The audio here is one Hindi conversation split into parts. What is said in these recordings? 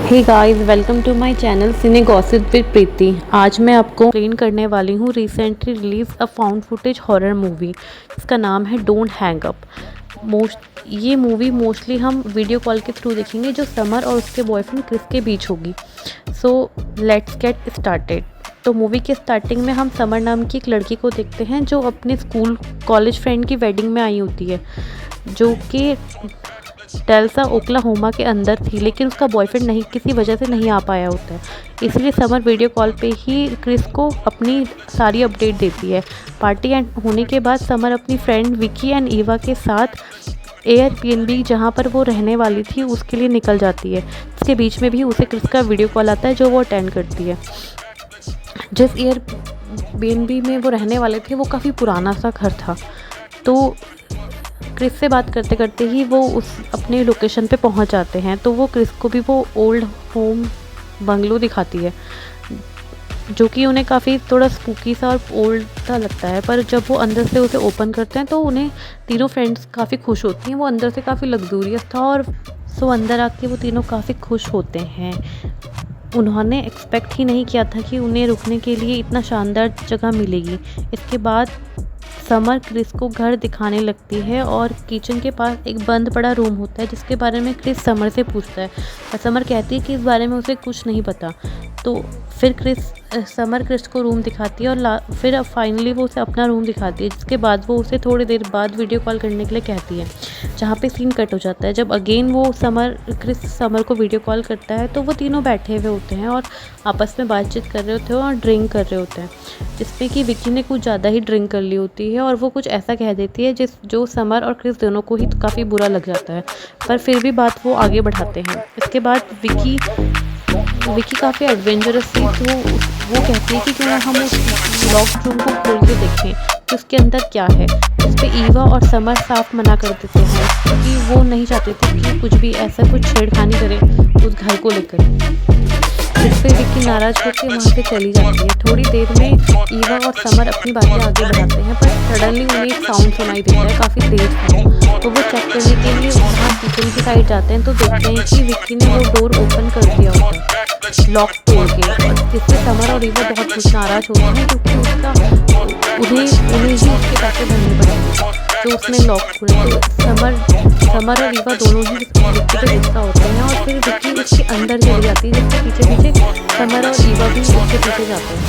Hey guys, welcome to my channel Cine Gossip with Preeti. आज मैं आपको एक्सप्लेन करने वाली हूँ recently release a found footage horror movie जिसका नाम है डोंट हैंग अप। ये मूवी मोस्टली हम वीडियो कॉल के थ्रू देखेंगे जो समर और उसके बॉयफ्रेंड क्रिस के बीच होगी। So let's get started. तो मूवी के स्टार्टिंग में हम समर नाम की एक लड़की को देखते हैं जो अपने स्कूल कॉलेज फ्रेंड की वेडिंग में आई होती है, जो कि टेल्सा ओक्लाहोमा के अंदर थी, लेकिन उसका बॉयफ्रेंड नहीं किसी वजह से नहीं आ पाया होता है। इसलिए समर वीडियो कॉल पे ही क्रिस को अपनी सारी अपडेट देती है। पार्टी एंड होने के बाद समर अपनी फ्रेंड विकी एंड ईवा के साथ एयरबीएनबी जहाँ पर वो रहने वाली थी उसके लिए निकल जाती है। इसके बीच में भी उसे क्रिस का वीडियो कॉल आता है जो वो अटेंड करती है। जिस एयरबीएनबी में वो रहने वाले थे वो काफ़ी पुराना सा घर था। तो क्रिस से बात करते करते ही वो उस अपने लोकेशन पे पहुंच जाते हैं। तो वो क्रिस को भी वो ओल्ड होम बंगलो दिखाती है जो कि उन्हें काफ़ी थोड़ा स्पूकी सा और ओल्ड सा लगता है। पर जब वो अंदर से उसे ओपन करते हैं तो उन्हें तीनों फ्रेंड्स काफ़ी खुश होती हैं। वो अंदर से काफ़ी लग्जूरियस था और सो अंदर आके वो तीनों काफ़ी खुश होते हैं। उन्होंने एक्सपेक्ट ही नहीं किया था कि उन्हें रुकने के लिए इतना शानदार जगह मिलेगी। इसके बाद समर क्रिस को घर दिखाने लगती है और किचन के पास एक बंद पड़ा रूम होता है जिसके बारे में क्रिस समर से पूछता है और समर कहती है कि इस बारे में उसे कुछ नहीं पता। तो फिर समर क्रिस को रूम दिखाती है और फिर फाइनली वो उसे अपना रूम दिखाती है, जिसके बाद वो उसे थोड़ी देर बाद वीडियो कॉल करने के लिए कहती है, जहाँ पे सीन कट हो जाता है। जब अगेन वो क्रिस समर को वीडियो कॉल करता है तो वो तीनों बैठे हुए होते हैं और आपस में बातचीत कर रहे होते हैं और ड्रिंक कर रहे होते हैं, जिसमें कि विकी ने कुछ ज़्यादा ही ड्रिंक कर ली होती है और वो कुछ ऐसा कह देती है जो समर और क्रिस दोनों को ही काफ़ी बुरा लग जाता है। पर फिर भी बात वो आगे बढ़ाते हैं। इसके बाद विकी काफ़ी एडवेंचरस थी, तो वो कहती है कि क्यों ना हम उस लॉक्ड रूम को खोल के देखें कि उसके अंदर क्या है। इस पर ईवा और समर साफ मना कर देते हैं क्योंकि वो नहीं चाहते थे कि कुछ भी ऐसा कुछ छेड़खानी करे उस घर को लेकर। जिस पे विक्की नाराज़ होकर वहाँ से चली जाती है। थोड़ी देर में ईवा और समर अपनी बातें आगे बढ़ाते हैं, पर सडनली उन्हें एक साउंड सुनाई देता है काफ़ी तेज था। तो वो चेक करने के लिए वहाँ किचन की साइड जाते हैं तो देखते हैं कि विक्की ने वो डोर ओपन कर दिया होता है लॉक तोड़ के, जिससे समर और ईवा बहुत कुछ नाराज़ होते हैं क्योंकि उन्हें ही उसके पैसे भरने पड़ेंगे तो उसने लॉक खोला। तो समर और ईवा दोनों ही विक्की पे गुस्सा होते हैं और फिर विक्की उसके अंदर चली जाती है, जिसके पीछे पीछे समर और ईवा भी उसके पीछे जाते हैं।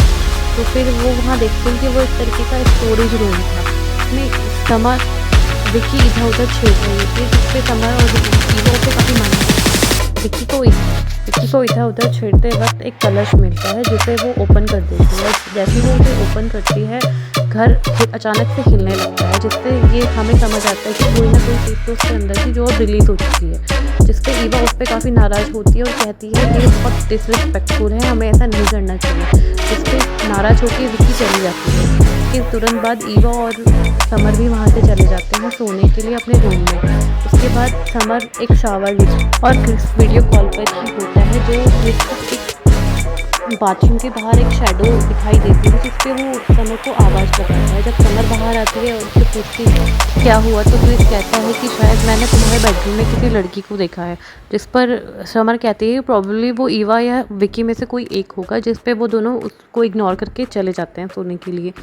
तो फिर वो वहाँ देखते हैं कि वो इस तरीके का स्टोरेज रूम था जिसमें विक्की इधर उधर छेड़ रही होती है, जिसपे समर और ईवा उसे काफ़ी मानते हैं। विक्की को इधर उधर छेड़ते वक्त एक कलश मिलता है जिसे वो ओपन कर देती है। जैसे वो उसे ओपन करती है घर अचानक से हिलने लगता है, जिससे ये हमें समझ आता है कि कोई ना कोई चीज़ तो उसके अंदर की जो रिलीज़ हो चुकी है। जिससे ईवा उस पर काफ़ी नाराज़ होती है और कहती है कि ये बहुत डिसरिस्पेक्टफुल है, हमें ऐसा नहीं करना चाहिए। जिससे नाराज़ होकर विक्की चली जाती है। इसके तुरंत बाद ईवा और समर भी वहाँ से चले जाते हैं सोने के लिए अपने रूम में। उसके बाद समर एक शावर लेती और क्रिस वीडियो कॉल पर ही होता है जो क्रिस को एक बाथरूम के बाहर एक शैडो दिखाई देती है, जिसपे वो समर को आवाज़ लगाता है। जब समर बाहर आती है और उससे पूछती है क्या हुआ तो क्रिस कहता है कि शायद मैंने तुम्हारे बेडरूम में किसी लड़की को देखा है, जिस पर समर कहती है प्रॉब्ली वो ईवा या विकी में से कोई एक होगा, जिस पे वो दोनों उसको इग्नोर करके चले जाते हैं सोने के लिए।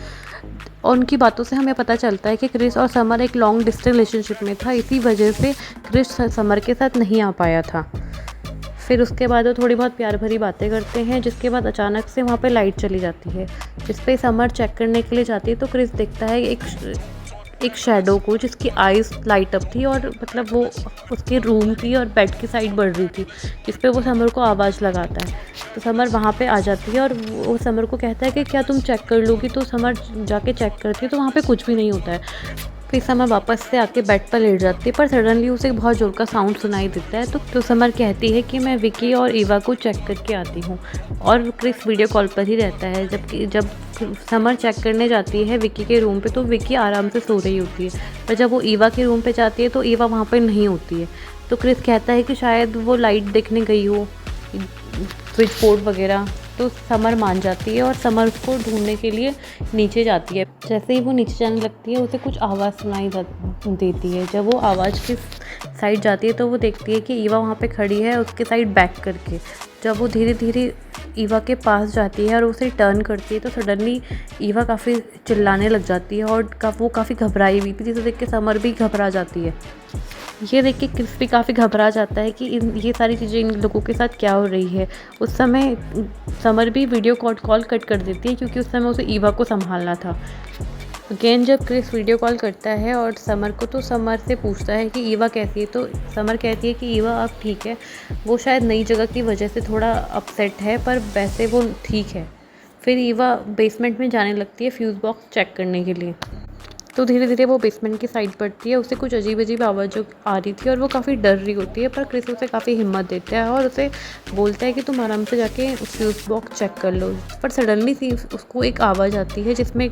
और उनकी बातों से हमें पता चलता है कि क्रिस और समर एक लॉन्ग डिस्टेंस रिलेशनशिप में था, इसी वजह से क्रिस समर के साथ नहीं आ पाया था। फिर उसके बाद वो थोड़ी बहुत प्यार भरी बातें करते हैं, जिसके बाद अचानक से वहाँ पे लाइट चली जाती है, जिस पे समर चेक करने के लिए जाती है तो क्रिस देखता है एक शैडो को जिसकी आइज़ लाइट अप थी और मतलब वो उसके रूम की और बेड की साइड बढ़ रही थी, जिस पे वो समर को आवाज़ लगाता है। तो समर वहाँ पे आ जाती है और वो समर को कहता है कि क्या तुम चेक कर लोगी। तो समर जाके चेक करती है तो वहाँ पे कुछ भी नहीं होता है। फिर समर वापस से आके बेड पर लेट जाती है, पर सडनली उसे बहुत ज़ोर का साउंड सुनाई देता है। तो समर कहती है कि मैं विकी और ईवा को चेक करके आती हूँ और क्रिस वीडियो कॉल पर ही रहता है। जब समर चेक करने जाती है विकी के रूम पे तो विकी आराम से सो रही होती है, पर जब वो ईवा के रूम पे जाती है तो ईवा वहाँ पर नहीं होती है। तो क्रिस कहता है कि शायद वो लाइट देखने गई हो, स्विच बोर्ड वगैरह। तो समर मान जाती है और समर उसको ढूंढने के लिए नीचे जाती है। जैसे ही वो नीचे जाने लगती है उसे कुछ आवाज़ देती है। जब वो आवाज़ की साइड जाती है तो वो देखती है कि ईवा वहाँ पे खड़ी है उसके साइड बैक करके। जब वो धीरे धीरे ईवा के पास जाती है और उसे टर्न करती है तो सडनली ईवा काफ़ी चिल्लाने लग जाती है और वो काफ़ी घबराई हुई थी, जिसे देख के समर भी घबरा जाती है। ये देख के क्रिस भी काफ़ी घबरा जाता है कि ये सारी चीज़ें इन लोगों के साथ क्या हो रही है। उस समय समर भी वीडियो कॉल कट कर देती है क्योंकि उस समय उसे ईवा को संभालना था। अगेन जब क्रिस वीडियो कॉल करता है और समर को, तो समर से पूछता है कि ईवा कैसी है, तो समर कहती है कि ईवा अब ठीक है, वो शायद नई जगह की वजह से थोड़ा अपसेट है पर वैसे वो ठीक है। फिर ईवा बेसमेंट में जाने लगती है फ्यूज़ बॉक्स चेक करने के लिए। तो धीरे धीरे वो बेसमेंट की साइड बढ़ती है, उसे कुछ अजीब अजीब आवाज़ आ रही थी और वो काफ़ी डर रही होती है, पर क्रिस उसे काफ़ी हिम्मत देता है और उसे बोलता है कि तुम आराम से जाके फ्यूज़ बॉक्स चेक कर लो। पर सडनली सी उसको एक आवाज़ आती है जिसमें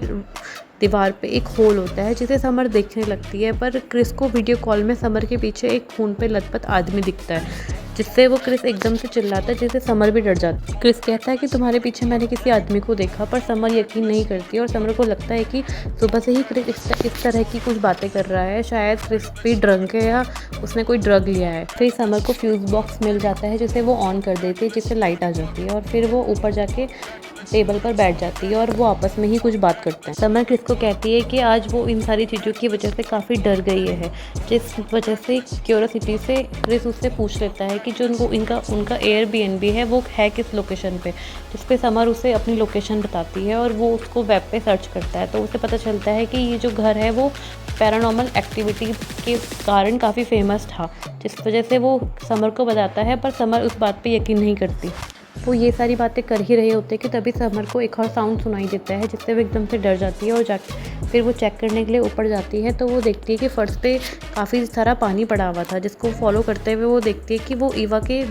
दीवार पे एक होल होता है जिसे समर देखने लगती है, पर क्रिस को वीडियो कॉल में समर के पीछे एक खून पे लथपथ आदमी दिखता है, जिससे वो क्रिस एकदम से चिल्लाता है, जिससे समर भी डर जाती है। क्रिस कहता है कि तुम्हारे पीछे मैंने किसी आदमी को देखा, पर समर यकीन नहीं करती और समर को लगता है कि सुबह से ही क्रिस इस तरह की कुछ बातें कर रहा है, शायद क्रिस भी ड्रंक है या उसने कोई ड्रग लिया है। फिर समर को फ्यूज़ बॉक्स मिल जाता है जिसे वो ऑन कर देती है, जिससे लाइट आ जाती है और फिर वो ऊपर जाके टेबल पर बैठ जाती है और वो आपस में ही कुछ बात करते हैं। समर क्रिस को कहती है कि आज वो इन सारी चीज़ों की वजह से काफ़ी डर गई है, जिस वजह से क्यूरियोसिटी से क्रिस उससे पूछ लेता है कि जो उनका एयरबीएनबी है वो है किस लोकेशन पे, जिस पे समर उसे अपनी लोकेशन बताती है और वो उसको वेब पे सर्च करता है, तो उसे पता चलता है कि ये जो घर है वो पैरानॉर्मल एक्टिविटी के कारण काफ़ी फेमस था, जिस वजह से वो समर को बताता है, पर समर उस बात पे यकीन नहीं करती। वो ये सारी बातें कर ही रहे होते कि तभी समर को एक और साउंड सुनाई देता है, जिससे वो एकदम से डर जाती है और जाके फिर वो चेक करने के लिए ऊपर जाती है, तो वो देखती है कि फ़र्श पे काफ़ी सारा पानी पड़ा हुआ था, जिसको फॉलो करते हुए वो देखती है कि वो ईवा के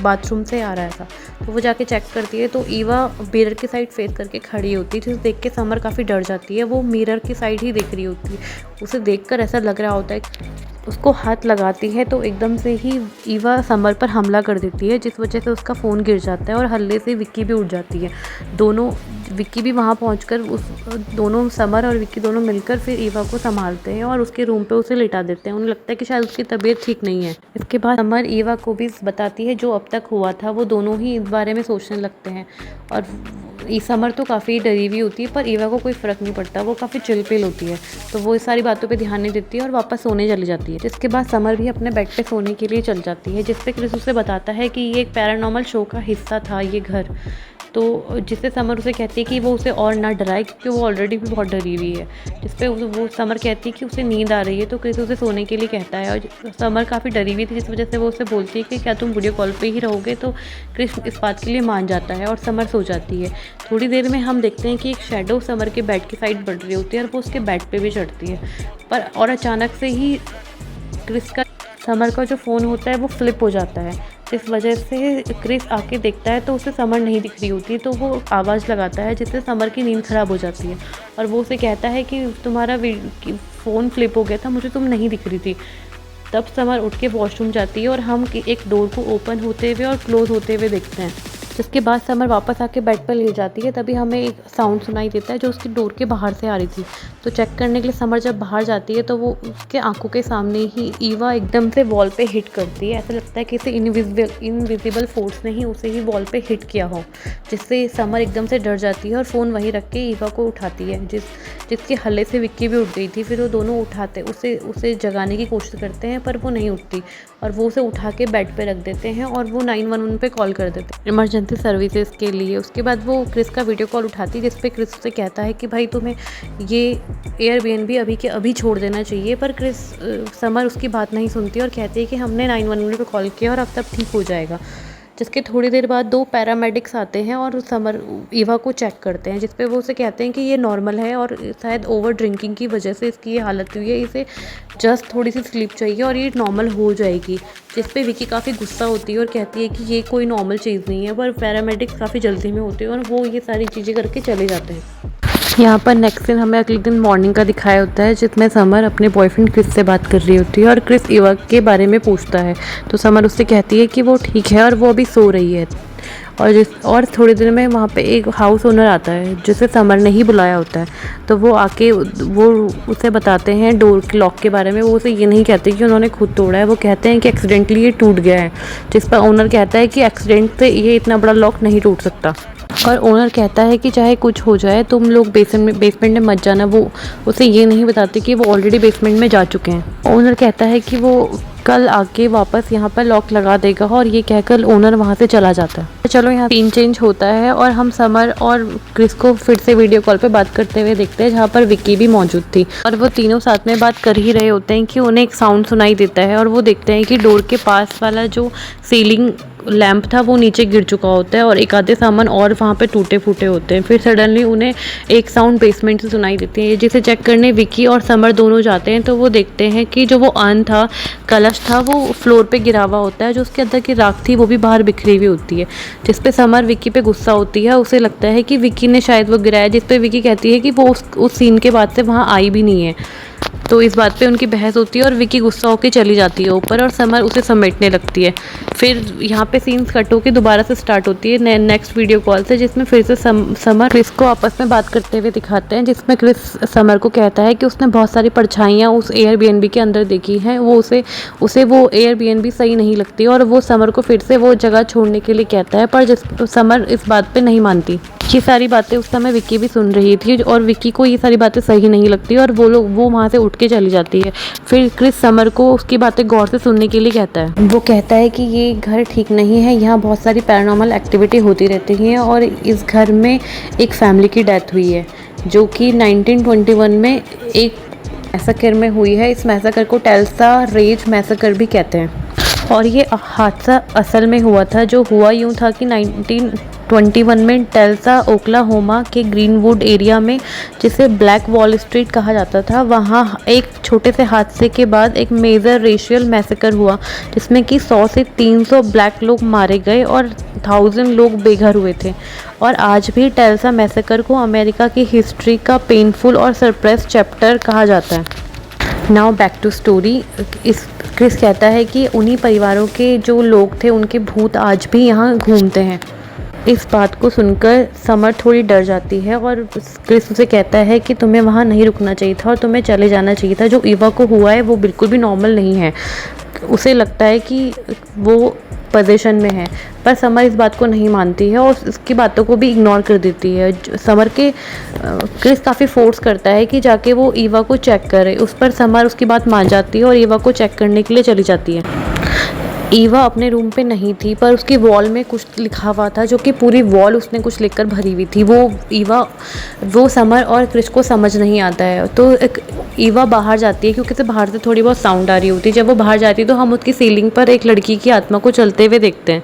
बाथरूम से आ रहा था। तो वो जाके चेक करती है तो ईवा मिरर की साइड फेस करके खड़ी होती है, जिसे देख के समर काफ़ी डर जाती है। वो मिरर की साइड ही देख रही होती है, उसे देखकर ऐसा लग रहा होता है उसको हाथ लगाती है तो एकदम से ही ईवा समर पर हमला कर देती है, जिस वजह से उसका फ़ोन गिर जाता है और हल्ले से विक्की भी उठ जाती है। विक्की भी वहाँ पहुंचकर दोनों समर और विक्की दोनों मिलकर फिर ईवा को संभालते हैं और उसके रूम पे उसे लिटा देते हैं। उन्हें लगता है कि शायद उसकी तबीयत ठीक नहीं है। इसके बाद समर ईवा को भी बताती है जो अब तक हुआ था। वो दोनों ही इस बारे में सोचने लगते हैं और समर तो काफ़ी डरी हुई होती है, पर ईवा को कोई फ़र्क नहीं पड़ता, वो काफ़ी चिल होती है, तो वो इस सारी बातों पे ध्यान नहीं देती है और वापस सोने चली जाती है। जिसके बाद समर भी अपने बेड पे सोने के लिए चल जाती है, जिससे क्रिस उसे बताता है कि ये एक पैरानॉर्मल शो का हिस्सा था ये घर, तो जिससे समर उसे कहती है कि वो उसे और ना डराए क्योंकि वो ऑलरेडी भी बहुत डरी हुई है। जिस पे वो समर कहती है कि उसे नींद आ रही है, तो क्रिस उसे सोने के लिए कहता है और समर काफ़ी डरी हुई थी, जिस वजह से वो उसे बोलती है कि क्या तुम वीडियो कॉल पे ही रहोगे, तो क्रिस इस बात के लिए मान जाता है और समर सो जाती है। थोड़ी देर में हम देखते हैं कि एक शेडो समर के बेड की साइड बढ़ रही होती है और वो उसके बेड पे भी चढ़ती है, पर और अचानक से ही समर का जो फ़ोन होता है वो फ्लिप हो जाता है, जिस वजह से क्रिस आके देखता है तो उसे समर नहीं दिख रही होती, तो वो आवाज़ लगाता है जिससे समर की नींद ख़राब हो जाती है और वो उसे कहता है कि तुम्हारा फ़ोन फ्लिप हो गया था, मुझे तुम नहीं दिख रही थी। तब समर उठ के वॉशरूम जाती है और हम एक डोर को ओपन होते हुए और क्लोज़ होते हुए देखते हैं। जिसके बाद समर वापस आके बेड पर ले जाती है, तभी हमें एक साउंड सुनाई देता है जो उसकी डोर के बाहर से आ रही थी। तो चेक करने के लिए समर जब बाहर जाती है तो वो उसके आंखों के सामने ही ईवा एकदम से वॉल पे हिट करती है। ऐसा लगता है कि किसी इनविजिबल फोर्स ने ही उसे ही वॉल पे हिट किया हो, जिससे समर एकदम से डर जाती है और फ़ोन वहीं रख के ईवा को उठाती है, जिसके हल्ले से विक्की भी उठ गई थी। फिर वो दोनों उठाते उसे जगाने की कोशिश करते हैं, पर वो नहीं उठती और वो उसे उठा के बेड पे रख देते हैं और वो 911 पे कॉल कर देते हैं इमरजेंसी सर्विसेज के लिए। उसके बाद वो क्रिस का वीडियो कॉल उठाती है, जिस पे क्रिस से कहता है कि भाई तुम्हें ये एयरबीएनबी अभी के अभी छोड़ देना चाहिए, पर समर उसकी बात नहीं सुनती और कहती है कि हमने 911 पे कॉल किया और अब सब ठीक हो जाएगा। जिसके थोड़ी देर बाद 2 पैरामेडिक्स आते हैं और समर ईवा को चेक करते हैं, जिस पे वो उसे कहते हैं कि ये नॉर्मल है और शायद ओवर ड्रिंकिंग की वजह से इसकी ये हालत हुई है, इसे जस्ट थोड़ी सी स्लीप चाहिए और ये नॉर्मल हो जाएगी। जिस पे विकी काफ़ी गुस्सा होती है और कहती है कि ये कोई नॉर्मल चीज़ नहीं है, पर पैरामेडिक्स काफ़ी जल्दी में होते हैं और वो ये सारी चीज़ें करके चले जाते हैं। यहाँ पर नेक्स्ट दिन हमें अगले दिन मॉर्निंग का दिखाया होता है, जिसमें समर अपने बॉयफ्रेंड क्रिस से बात कर रही होती है और क्रिस ईवा के बारे में पूछता है, तो समर उससे कहती है कि वो ठीक है और वो अभी सो रही है। और थोड़ी देर में वहाँ पे एक हाउस ओनर आता है जिसे समर ने ही बुलाया होता है। तो वो आके वो उसे बताते हैं डोर के लॉक के बारे में। वो उसे ये नहीं कहते कि उन्होंने खुद तोड़ा है, वो कहते हैं कि एक्सीडेंटली ये टूट गया है, जिस पर ओनर कहता है कि एक्सीडेंट से ये इतना बड़ा लॉक नहीं टूट सकता। और ओनर कहता है कि चाहे कुछ हो जाए तुम लोग बेसमेंट में मत जाना। वो उसे ये नहीं बताते कि वो ऑलरेडी बेसमेंट में जा चुके हैं। ओनर कहता है कि वो कल आके वापस यहाँ पर लॉक लगा देगा, और ये कहकर ओनर वहाँ से चला जाता है। तो चलो यहाँ सीन चेंज होता है और हम समर और क्रिस को फिर से वीडियो कॉल पे बात करते हुए देखते हैं, जहाँ पर विक्की भी मौजूद थी। और वो तीनों साथ में बात कर ही रहे होते हैं कि उन्हें एक साउंड सुनाई देता है, और वो देखते हैं कि डोर के पास वाला जो सीलिंग लैंप था वो नीचे गिर चुका होता है और एक आधे सामान और वहाँ पे टूटे फूटे होते हैं। फिर सडनली उन्हें एक साउंड बेसमेंट से सुनाई देती है, जिसे चेक करने विकी और समर दोनों जाते हैं। तो वो देखते हैं कि जो वो अर्न था, कलश था, वो फ्लोर पे गिरा हुआ होता है। जो उसके अंदर की राख थी वो भी बाहर बिखरी हुई होती है, जिस पे समर विकी पे गुस्सा होती है। उसे लगता है कि विकी ने शायद वो गिराया, जिस पे विकी कहती है कि वो उस सीन के बाद से वहाँ आई भी नहीं है। तो इस बात पे उनकी बहस होती है और विकी गुस्सा होकर चली जाती है ऊपर, और समर उसे समेटने लगती है। फिर यहाँ पे सीन्स कट होकर दोबारा से स्टार्ट होती है नेक्स्ट वीडियो कॉल से, जिसमें फिर से समर क्रिस को आपस में बात करते हुए दिखाते हैं, जिसमें क्रिस समर को कहता है कि उसने बहुत सारी परछाइयाँ उस एयरबीएनबी के अंदर देखी हैं। वो उसे वो एयरबीएनबी सही नहीं लगती, और वो समर को फिर से वो जगह छोड़ने के लिए कहता है, पर समर इस बात पर नहीं मानती। ये सारी बातें उस समय विक्की भी सुन रही थी, और विक्की को ये सारी बातें सही नहीं लगती, और वो वहाँ से उठ के चली जाती है। फिर क्रिस समर को उसकी बातें गौर से सुनने के लिए कहता है। वो कहता है कि ये घर ठीक नहीं है, यहाँ बहुत सारी पैरानॉर्मल एक्टिविटी होती रहती है, और इस घर में एक फैमिली की डेथ हुई है, जो कि 1921 में एक मैसेकर में हुई है। इस मैसेकर को टेल्सा रेज मैसेकर भी कहते हैं। और ये हादसा असल में हुआ था। जो हुआ यूँ था कि 1921 में टेल्सा ओक्लाहोमा के ग्रीनवुड एरिया में, जिसे ब्लैक वॉल स्ट्रीट कहा जाता था, वहाँ एक छोटे से हादसे के बाद एक मेजर रेशियल मैसेकर हुआ, जिसमें कि 100 से 300 ब्लैक लोग मारे गए और 1000 लोग बेघर हुए थे। और आज भी टेल्सा मैसेकर को अमेरिका की हिस्ट्री का पेनफुल और सरप्रेस चैप्टर कहा जाता है। Now back to story. Chris कहता है कि उन्हीं परिवारों के जो लोग थे उनके भूत आज भी यहाँ घूमते हैं। इस बात को सुनकर समर थोड़ी डर जाती है, और क्रिस उसे कहता है कि तुम्हें वहाँ नहीं रुकना चाहिए था और तुम्हें चले जाना चाहिए था। जो ईवा को हुआ है वो बिल्कुल भी नॉर्मल नहीं है। उसे लगता है कि वो पोजीशन में है, पर समर इस बात को नहीं मानती है और उसकी बातों को भी इग्नोर कर देती है। समर के क्रिस काफ़ी फोर्स करता है कि जाके वो ईवा को चेक करे। उस पर समर उसकी बात मान जाती है और ईवा को चेक करने के लिए चली जाती है। ईवा अपने रूम पे नहीं थी, पर उसकी वॉल में कुछ लिखा हुआ था, जो कि पूरी वॉल उसने कुछ लिखकर भरी हुई थी। वो समर और क्रिस को समझ नहीं आता है। तो ईवा बाहर जाती है, क्योंकि उसे बाहर से थोड़ी बहुत साउंड आ रही होती है। जब वो बाहर जाती है तो हम उसकी सीलिंग पर एक लड़की की आत्मा को चलते हुए देखते हैं।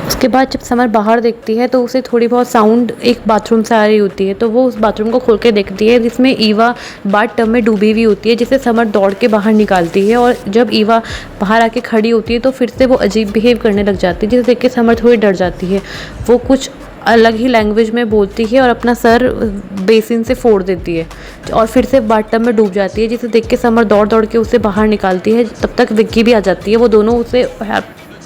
उसके बाद जब समर बाहर देखती है तो उसे थोड़ी बहुत साउंड एक बाथरूम से आ रही होती है। तो वो उस बाथरूम को खोल के देखती है, जिसमें ईवा बाथ टब में डूबी हुई होती है, जिसे समर दौड़ के बाहर निकालती है। और जब ईवा बाहर आके खड़ी होती है तो फिर से वो अजीब बिहेव करने लग जाती है, जिसे देख के समर थोड़ी डर जाती है। वो कुछ अलग ही लैंग्वेज में बोलती है और अपना सर बेसिन से फोड़ देती है, और फिर से बाथ टब में डूब जाती है, जिसे देख के समर दौड़ दौड़ के उसे बाहर निकालती है। तब तक विक्की भी आ जाती है। वो दोनों उसे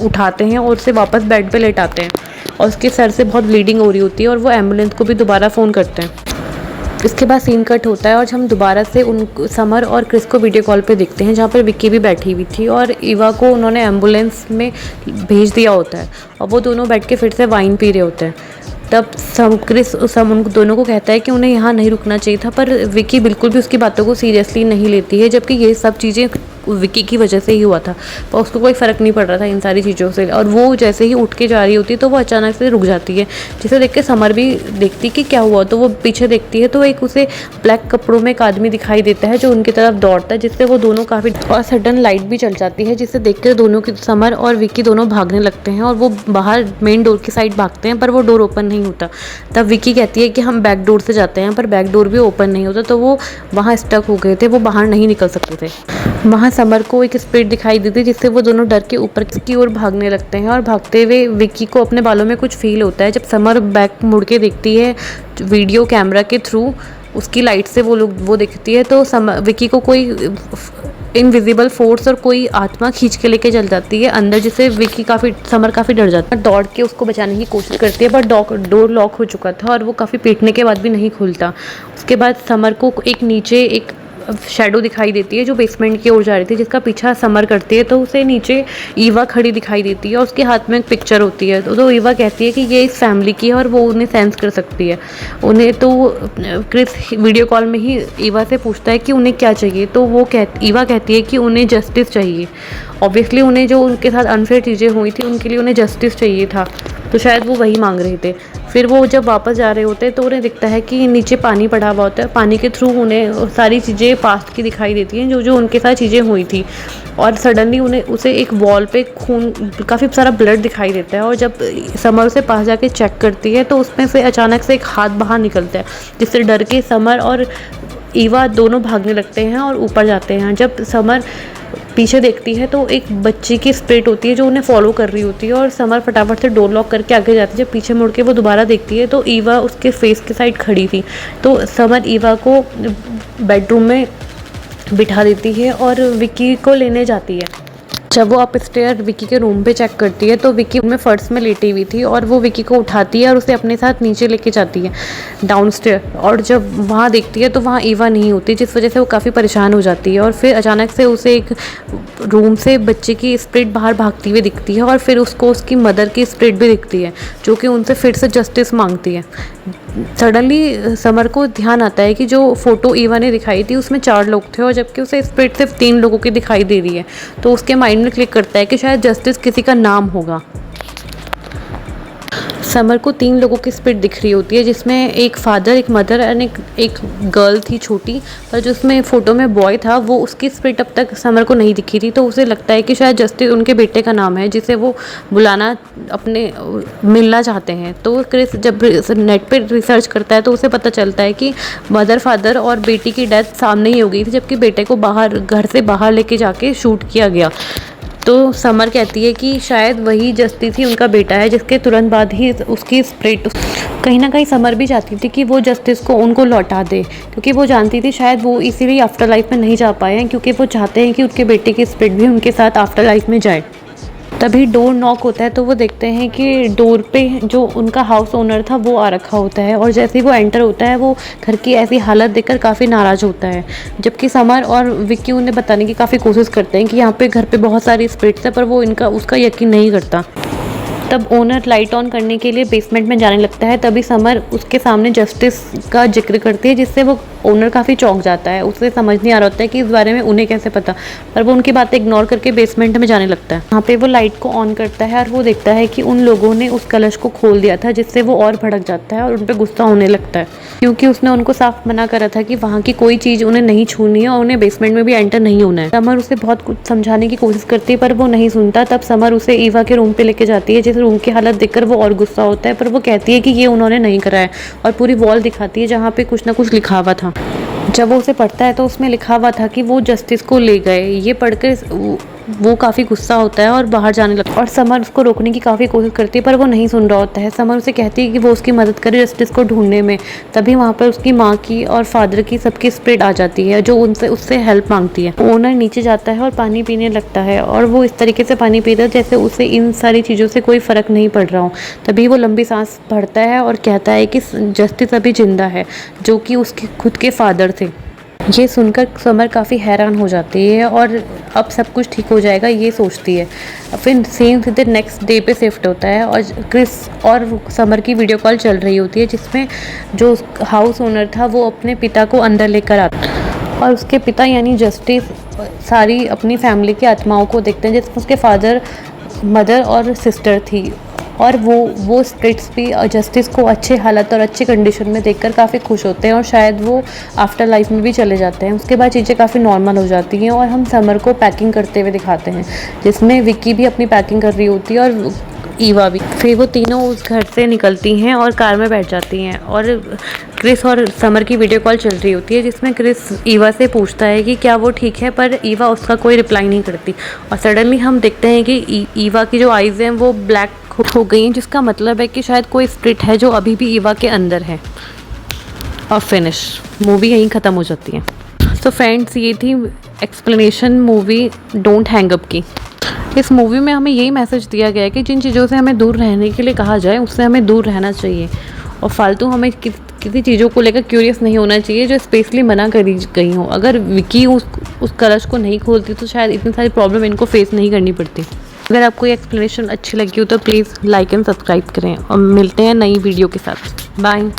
उठाते हैं और उसे वापस बेड पे लेटाते हैं, और उसके सर से बहुत ब्लीडिंग हो रही होती है, और वो एम्बुलेंस को भी दोबारा फ़ोन करते हैं। इसके बाद सीन कट होता है और हम दोबारा से समर और क्रिस को वीडियो कॉल पे देखते हैं, जहाँ पर विक्की भी बैठी हुई थी, और ईवा को उन्होंने एम्बुलेंस में भेज दिया होता है, और वो दोनों बैठ के फिर से वाइन पी रहे होते हैं। तब क्रिस उन दोनों को कहता है कि उन्हें यहाँ नहीं रुकना चाहिए था, पर विक्की बिल्कुल भी उसकी बातों को सीरियसली नहीं लेती है, जबकि ये सब चीज़ें विक्की की वजह से ही हुआ था, पर उसको कोई फ़र्क नहीं पड़ रहा था इन सारी चीज़ों से। और वो जैसे ही उठ के जा रही होती है तो वो अचानक से रुक जाती है, जिसे देख के समर भी देखती कि क्या हुआ। तो वो पीछे देखती है तो एक उसे ब्लैक कपड़ों में एक आदमी दिखाई देता है जो उनकी तरफ दौड़ता है, जिससे वो दोनों काफ़ी, और सडन लाइट भी चल जाती है, जिसे देख कर दोनों की समर और विक्की दोनों भागने लगते हैं, और वो बाहर मेन डोर की साइड भागते हैं, पर वो डोर ओपन नहीं होता। तब विक्की कहती है कि हम बैक डोर से जाते हैं, पर बैक डोर भी ओपन नहीं होता। तो वो वहाँ स्टक हो गए थे, वो बाहर नहीं निकल सकते थे। वहाँ समर को एक स्पीड दिखाई देती है, जिससे वो दोनों डर के ऊपर की ओर भागने लगते हैं, और भागते हुए विक्की को अपने बालों में कुछ फील होता है। जब समर बैक मुड़ के देखती है वीडियो कैमरा के थ्रू, उसकी लाइट से वो देखती है, तो विक्की को कोई इनविजिबल फोर्स और कोई आत्मा खींच के लेके चल जाती है अंदर, जिससे समर काफ़ी डर जाता है। दौड़ के उसको बचाने की कोशिश करती है, बट डोर लॉक हो चुका था और वो काफ़ी पीटने के बाद भी नहीं खुलता। उसके बाद समर को एक नीचे एक शैडो दिखाई देती है जो बेसमेंट की ओर जा रही थी, जिसका पीछा समर करती है। तो उसे नीचे ईवा खड़ी दिखाई देती है और उसके हाथ में एक पिक्चर होती है। तो ईवा कहती है कि ये इस फैमिली की है और वो उन्हें सेंस कर सकती है उन्हें। तो क्रिस वीडियो कॉल में ही ईवा से पूछता है कि उन्हें क्या चाहिए। तो ईवा कहती है कि उन्हें जस्टिस चाहिए। ऑब्वियसली उन्हें जो उनके साथ अनफेयर चीज़ें हुई थी उनके लिए उन्हें जस्टिस चाहिए था, तो शायद वो वही मांग रहे थे। फिर वो जब वापस जा रहे होते हैं तो उन्हें दिखता है कि नीचे पानी पड़ा हुआ होता है। पानी के थ्रू उन्हें सारी चीज़ें पास्ट की दिखाई देती हैं, जो जो उनके साथ चीज़ें हुई थी। और सडनली उसे एक वॉल पे खून, काफ़ी सारा ब्लड दिखाई देता है। और जब समर उसे पास जाके चेक करती है तो उसमें से अचानक से एक हाथ बाहर निकलता है, जिससे डर के समर और ईवा दोनों भागने लगते हैं और ऊपर जाते हैं। जब समर पीछे देखती है तो एक बच्ची की स्पिरिट होती है जो उन्हें फॉलो कर रही होती है, और समर फटाफट से डोर लॉक करके आगे जाती है। जब पीछे मुड़ के वो दोबारा देखती है तो ईवा उसके फेस के साइड खड़ी थी। तो समर ईवा को बेडरूम में बिठा देती है और विक्की को लेने जाती है। जब वो अपस्टेयर विक्की के रूम पे चेक करती है तो विक्की उनमें फर्श में लेटी हुई थी, और वो विक्की को उठाती है और उसे अपने साथ नीचे लेके जाती है डाउनस्टेयर। और जब वहाँ देखती है तो वहाँ ईवा नहीं होती, जिस वजह से वो काफ़ी परेशान हो जाती है। और फिर अचानक से उसे एक रूम से बच्चे की स्पिरिट बाहर भागती हुई दिखती है, और फिर उसको उसकी मदर की स्पिरिट भी दिखती है जो कि उनसे फिर से जस्टिस मांगती है। सडनली समर को ध्यान आता है कि जो फ़ोटो ईवा ने दिखाई थी उसमें 4 लोग थे, और जबकि उसे स्पिरिट सिर्फ 3 लोगों की दिखाई दे रही है। तो उसके माइंड में क्लिक करता है कि शायद जस्टिस किसी का नाम होगा। समर को 3 लोगों की स्पिरिट दिख रही होती है, जिसमें एक फादर, एक मदर एंड एक गर्ल थी छोटी, पर जो उसमें फ़ोटो में बॉय था वो उसकी स्पिरिट अब तक समर को नहीं दिखी थी। तो उसे लगता है कि शायद जस्टिस उनके बेटे का नाम है, जिसे वो बुलाना अपने मिलना चाहते हैं। तो क्रिस जब नेट पे रिसर्च करता है तो उसे पता चलता है कि मदर, फादर और बेटी की डेथ सामने ही हो गई थी, जबकि बेटे को घर से बाहर लेके जाके शूट किया गया। तो समर कहती है कि शायद वही जस्टिस ही उनका बेटा है, जिसके तुरंत बाद ही उसकी स्पिरिट, कहीं ना कहीं समर भी चाहती थी कि वो जस्टिस को उनको लौटा दे, क्योंकि वो जानती थी शायद वो इसीलिए आफ्टर लाइफ में नहीं जा पाए हैं, क्योंकि वो चाहते हैं कि उनके बेटे की स्पिरिट भी उनके साथ आफ्टर लाइफ में जाए। तभी डोर नॉक होता है तो वो देखते हैं कि डोर पे जो उनका हाउस ओनर था वो आ रखा होता है, और जैसे ही वो एंटर होता है वो घर की ऐसी हालत देखकर काफ़ी नाराज़ होता है। जबकि समर और विक्की उन्हें बताने की काफ़ी कोशिश करते हैं कि यहाँ पे घर पे बहुत सारी स्पिरिट्स है, पर वो उसका यकीन नहीं करता। तब ओनर लाइट ऑन करने के लिए बेसमेंट में जाने लगता है। तभी समर उसके सामने जस्टिस का जिक्र करती है, जिससे वो ओनर काफ़ी चौंक जाता है। उसे समझ नहीं आ रहा होता है कि इस बारे में उन्हें कैसे पता, पर वो उनकी बातें इग्नोर करके बेसमेंट में जाने लगता है। वहाँ पे वो लाइट को ऑन करता है और वो देखता है कि उन लोगों ने उस कलश को खोल दिया था, जिससे वो और भड़क जाता है और उन पर गुस्सा होने लगता है, क्योंकि उसने उनको साफ मना करा था कि वहाँ की कोई चीज़ उन्हें नहीं छूनी है और उन्हें बेसमेंट में भी एंटर नहीं होना है। समर उसे बहुत कुछ समझाने की कोशिश करती है, पर वो नहीं सुनता। तब समर उसे ईवा के रूम पे लेके जाती है, जिस रूम की हालत देखकर वो और गुस्सा होता है, पर वो कहती है कि ये उन्होंने नहीं करा है, और पूरी वॉल दिखाती है जहाँ पे कुछ ना कुछ लिखा हुआ था। जब वो उसे पढ़ता है तो उसमें लिखा हुआ था कि वो जस्टिस को ले गए। ये पढ़कर वो काफ़ी गुस्सा होता है और बाहर जाने लगता है, और समर उसको रोकने की काफ़ी कोशिश करती है, पर वो नहीं सुन रहा होता है। समर उसे कहती है कि वो उसकी मदद करे जस्टिस को ढूंढने में। तभी वहाँ पर उसकी माँ की और फादर की सबकी स्पिरिट आ जाती है, जो उससे हेल्प मांगती है। ओनर नीचे जाता है और पानी पीने लगता है, और वो इस तरीके से पानी पीता है जैसे उसे इन सारी चीज़ों से कोई फ़र्क नहीं पड़ रहा हो। तभी वो लंबी सांस भरता है और कहता है कि जस्टिस अभी जिंदा है, जो कि उसके खुद के फादर थे। ये सुनकर समर काफ़ी हैरान हो जाती है और अब सब कुछ ठीक हो जाएगा ये सोचती है। फिर सीन सीधे नेक्स्ट डे पे शिफ्ट होता है, और क्रिस और समर की वीडियो कॉल चल रही होती है, जिसमें जो हाउस ओनर था वो अपने पिता को अंदर लेकर आता है, और उसके पिता यानी जस्टिस सारी अपनी फैमिली की आत्माओं को देखते हैं, जिसमें उसके फादर, मदर और सिस्टर थी। और वो स्पिरिट्स भी जस्टिस को अच्छे हालत और अच्छे कंडीशन में देखकर काफ़ी खुश होते हैं, और शायद वो आफ्टर लाइफ में भी चले जाते हैं। उसके बाद चीज़ें काफ़ी नॉर्मल हो जाती हैं, और हम समर को पैकिंग करते हुए दिखाते हैं, जिसमें विक्की भी अपनी पैकिंग कर रही होती है और ईवा भी। फिर वो तीनों उस घर से निकलती हैं और कार में बैठ जाती हैं, और क्रिस और समर की वीडियो कॉल चल रही होती है, जिसमें क्रिस ईवा से पूछता है कि क्या वो ठीक है, पर ईवा उसका कोई रिप्लाई नहीं करती। और सडनली हम देखते हैं कि ईवा की जो आइज़ हैं वो ब्लैक हो गई हैं, जिसका मतलब है कि शायद कोई स्पिरिट है जो अभी भी ईवा के अंदर है। और फिनिश, मूवी यहीं ख़त्म हो जाती है। तो फ्रेंड्स, ये थी explanation movie don't hang up की। इस मूवी में हमें यही मैसेज दिया गया है कि जिन चीज़ों से हमें दूर रहने के लिए कहा जाए उससे हमें दूर रहना चाहिए और फालतू हमें किसी चीज़ों को लेकर क्यूरियस नहीं होना चाहिए जो स्पेशली मना करी गई हो। अगर विकी उस कलश को नहीं खोलती तो शायद इतनी सारी प्रॉब्लम इनको फेस नहीं करनी पड़ती। अगर आपको ये एक्सप्लेनेशन अच्छी लगी हो तो प्लीज़ लाइक एंड सब्सक्राइब करें और मिलते हैं नई वीडियो के साथ। बाय।